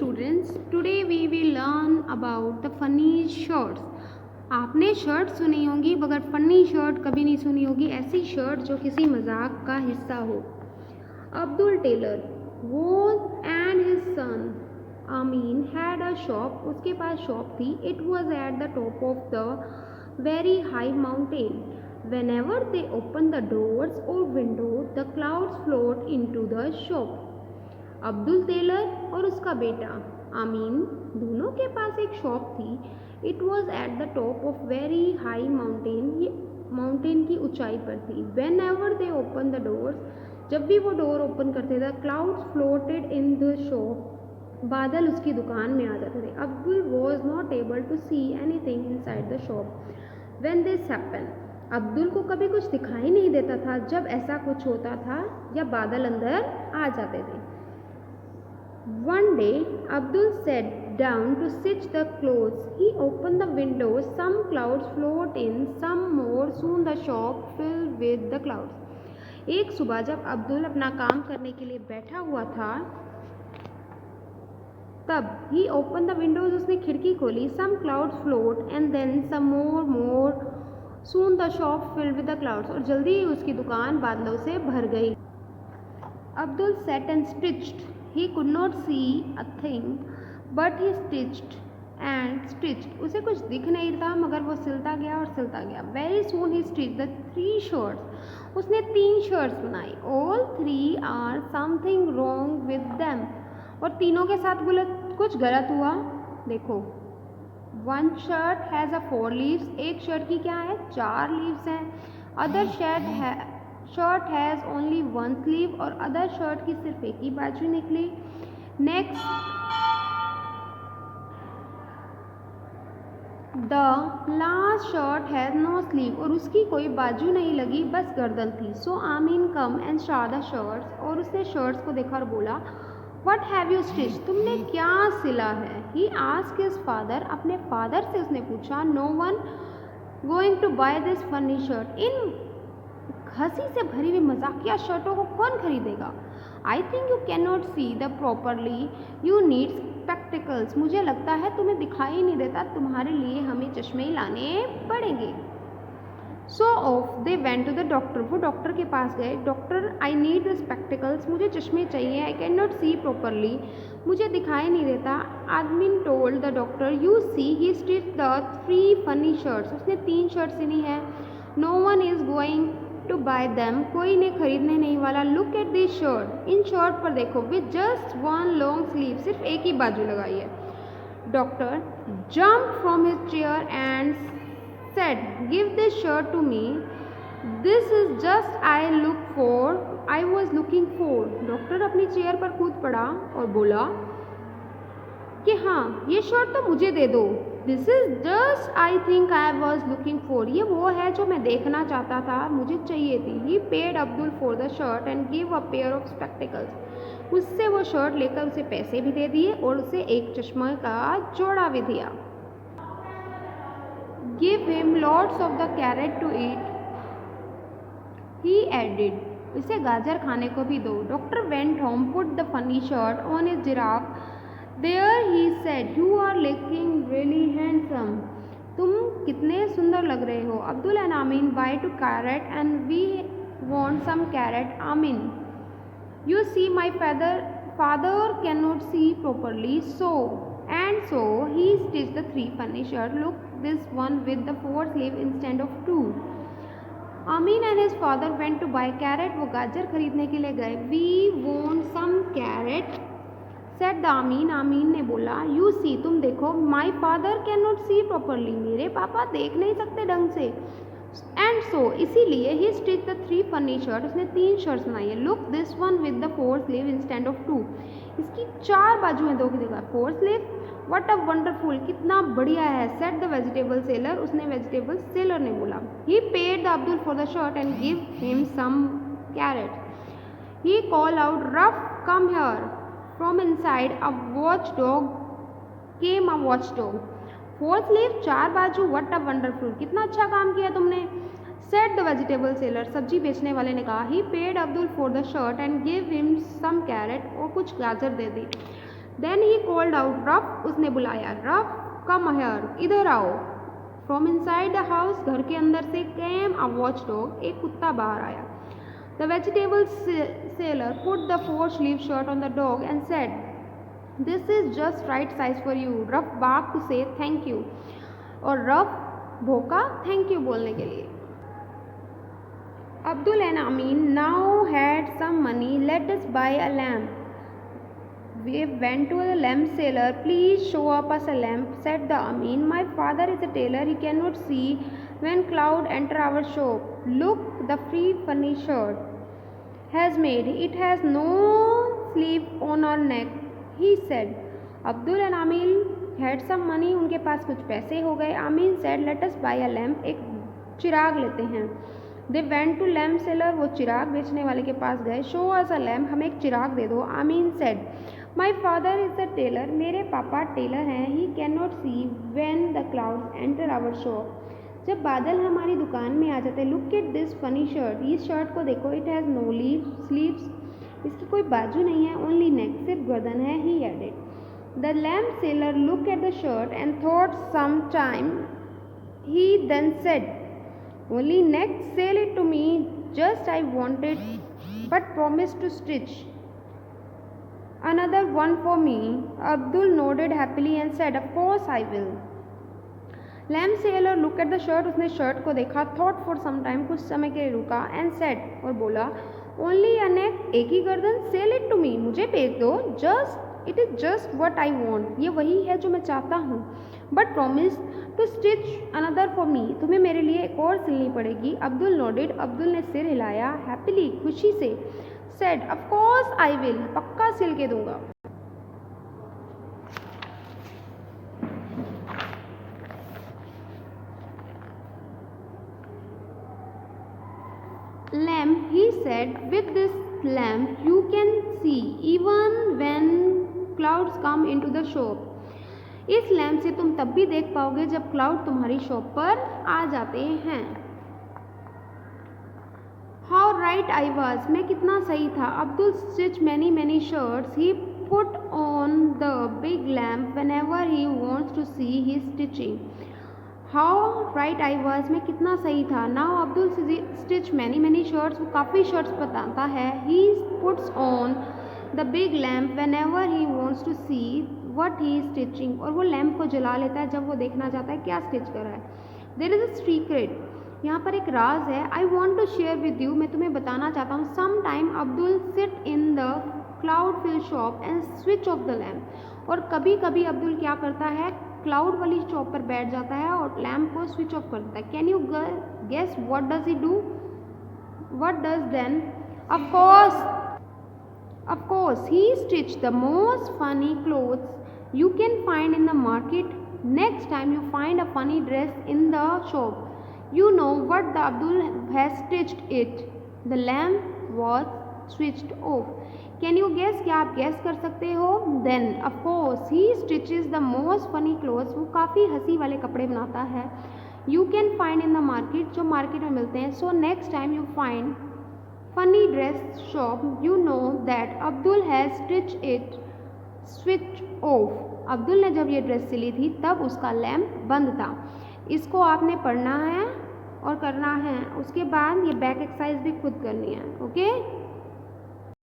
students, today we will learn about the funny shirts. आपने shirt सुनी होगी मगर फनी शर्ट कभी नहीं सुनी होगी, ऐसी शर्ट जो किसी मजाक का हिस्सा हो। Abdul tailor was and his son Amin had a shop. उसके पास शॉप थी. It was at the top of the very high mountain. Whenever they opened the doors or windows, the clouds float into the shop. Abdul tailor और उसका बेटा आमीन दोनों के पास एक शॉप थी. It was at the top of very high mountain. ये mountain की ऊंचाई पर थी. Whenever they open the doors, जब भी वो डोर ओपन करते थे, clouds floated in the shop, बादल उसकी दुकान में आ जाते थे. Abdul was not able to see anything inside the shop when this happen. Abdul को कभी कुछ दिखाई नहीं देता था जब ऐसा कुछ होता था या बादल अंदर आ जाते थे. One day, Abdul sat down to stitch the clothes. He opened the windows. Some clouds float in, some more. Soon the shop filled with the clouds. एक सुबह जब अब्दुल अपना काम करने के लिए बैठा हुआ था, तब he opened the windows, उसने खिड़की खोली. Some clouds float and then some more. Soon the shop filled with the clouds. और जल्दी ही उसकी दुकान बादलों से भर गई. Abdul sat and stitched. He could not see a thing, but he stitched and stitched. उसे कुछ दिख नहीं था मगर वो सिलता गया और सिलता गया. Very soon he stitched the 3 shirts. उसने 3 शर्ट्स बनाई. All 3 are something wrong with them. और तीनों के साथ कुछ गलत हुआ. देखो, one shirt has a 4 leaves. एक शर्ट की क्या है? 4 लीव्स हैं. Other shirt has only 1 sleeve. और अदर शर्ट की सिर्फ एक ही बाजू निकली. Next, the last shirt has no sleeve. और उसकी कोई बाजू नहीं लगी, बस गर्दन थी. सो आमीन come and Shaw the shirts. और उसने शर्ट्स को देखा और बोला, व्हाट हैव यू स्टिच? तुमने क्या सिला है? He asked his father. अपने फादर से उसने पूछा. No one going to buy this funny shirt. इन हंसी से भरी हुई मजाकिया शर्टों को कौन खरीदेगा? I think you can not see the properly. You need spectacles. मुझे लगता है तुम्हें दिखाई नहीं देता, तुम्हारे लिए हमें चश्मे लाने पड़ेंगे. So off they went to the doctor. वो डॉक्टर के पास गए. Doctor, I need the spectacles. मुझे चश्मे चाहिए. I can not see properly. मुझे दिखाई नहीं देता. Amin told the doctor, you see he stitch the 3 funny shirts. उसने 3 शर्ट सिली है. No one is going to buy them. कोई ने खरीदने नहीं वाला. Look at this shirt. इन शर्ट पर देखो. With just 1 long sleeve. सिर्फ एक ही बाजू लगाई है. Doctor jump from his chair and said, give this shirt to me. This is just I was looking for. Doctor अपनी चेयर पर कूद पड़ा और बोला कि हाँ, ये शर्ट तो मुझे दे दो. This is just I think I was looking for. ये वो है जो मैं देखना चाहता था, मुझे चाहिए थी. He paid Abdul for the shirt and give a pair of spectacles. उससे वो शर्ट लेकर उसे पैसे भी दे दिए और उसे एक चश्मे का जोड़ा भी दिया. Give him lots of the carrot to eat, he added. उसे गाजर खाने को भी दो. Doctor went home, put the funny shirt on his giraffe. There he said, you are looking really handsome. तुम कितने सुंदर लग रहे हो. Abdul and Amin buy to carrot and we want some carrot. Amin, you see my father cannot see properly, so he stitched the 3 funny shirt. Look, this one with the 4 sleeve instead of 2. Amin and his father went to buy carrot. वो गाजर खरीदने के लिए गए. We want some carrot. Set the आमीन. आमीन ने बोला, यू सी, तुम देखो. My father can not see properly. मेरे पापा देख नहीं सकते ढंग से. एंड सो, इसीलिए ही स्टिच द 3 फनी शर्ट. उसने 3 शर्ट्स बनाई है. Look, this one with the 4 sleeve instead of 2. इसकी 4 बाजू हैं, 2 की जगह 4 स्लीव. What a wonderful. कितना बढ़िया है. Said the vegetable seller. उसने वेजिटेबल सेलर ने बोला. He paid the Abdul for the shirt and give him some carrot. He call out, Ruff, come here. From inside a watchdog came a watchdog. 4 sleeve, 4 बाजू. What a wonderful. कितना अच्छा काम किया तुमने. Said the vegetable seller. सब्जी बेचने वाले ने कहा. He paid Abdul for the shirt and gave him some carrot. और कुछ गाजर दे दी. Then he called out Ruff, उसने बुलाया रफ, कम हियर, इधर आओ। फ्रॉम इनसाइड द हाउस, घर के अंदर से केम अ वॉच डॉग, एक कुत्ता बाहर आया। The vegetable seller put the 4 sleeve shirt on the dog and said, "This is just right size for you." Rough barked to say thank you, और rough भौंका thank you बोलने के लिए। Abdul and Amin now had some money. Let us buy a lamp. We went to the lamp seller. Please show us a lamp, said the Amin. My father is a tailor. He cannot see when cloud enter our shop. Look, the free funny shirt has made. It has no sleeve on our neck, he said. Abdul and Amin had some money. उनके पास कुछ पैसे हो गए। Amin said, let us buy a lamp. एक चिराग लेते हैं। They went to lamp seller. वो चिराग बेचने वाले के पास गए। Show us a lamp. हमें एक चिराग दे दो। Amin said, my father is a tailor. मेरे पापा टेलर हैं। He cannot see when the clouds enter our shop. जब बादल हमारी दुकान में आ जाते हैं। Look at this funny shirt. इस शर्ट को देखो। It has no sleeves. इसकी कोई बाजू नहीं है। Only neck, सिर्फ गर्दन है। He added. The lamp seller looked at the shirt and thought some time. He then said, only neck, sell it to me. Just I wanted, but promised to stitch another one for me. Abdul nodded happily and said, of course I will. Lamp seller looked at the shirt. उसने shirt को देखा, thought for some time, कुछ समय के लिए रुका, and said, और बोला, only a neck, एक ही गर्दन, sell it to me, मुझे बेच दो, just it is just what I want, ये वही है जो मैं चाहता हूँ, but promise to stitch another for me, तुम्हें मेरे लिए एक और सिलनी पड़ेगी। अब्दुल nodded, अब्दुल ने सिर हिलाया, happily, खुशी से, said, of course I will, पक्का सिल के दूंगा। Lamp, he said, with this lamp you can see even when clouds come into the shop. इस लैम्प से तुम तब भी देख पाओगे जब क्लाउड तुम्हारी शॉप पर आ जाते हैं। How right I was, मैं कितना सही था। Abdul stitched many shirts. He put on the big lamp whenever he wants to see his stitching. How right I was, मैं कितना सही था। Now Abdul stitch many shirts, वो काफ़ी शर्ट्स बताता है। He puts on the big lamp whenever he wants to see what he is stitching, और वो लैम्प को जला लेता है जब वो देखना चाहता है क्या स्टिच कर रहा है। There is a secret, यहाँ पर एक राज है। I want to share with you, मैं तुम्हें बताना चाहता हूँ। Sometime Abdul sit in the cloud filled shop and switch off the lamp, और कभी कभी अब्दुल क्या करता है, क्लाउड वाली शॉप पर बैठ जाता है और लैम्प को स्विच ऑफ कर देता है। Can you guess what does he do? What does then? Of course he stitch the most funny clothes you can find in the market. Next time you find a funny dress in the shop, you know what the Abdul has stitched it, the lamp was switched off. Can you guess, क्या आप guess कर सकते हो? Then of course he stitches the most funny clothes, वो काफ़ी हंसी वाले कपड़े बनाता है। You can find in the market, जो मार्केट में मिलते हैं। So next time you find funny dress shop, you know that Abdul has stitch it switch off. Abdul ने जब ये ड्रेस सिली थी तब उसका लैम्प बंद था। इसको आपने पढ़ना है और करना है। उसके बाद ये बैक एक्सरसाइज भी खुद करनी है। ओके।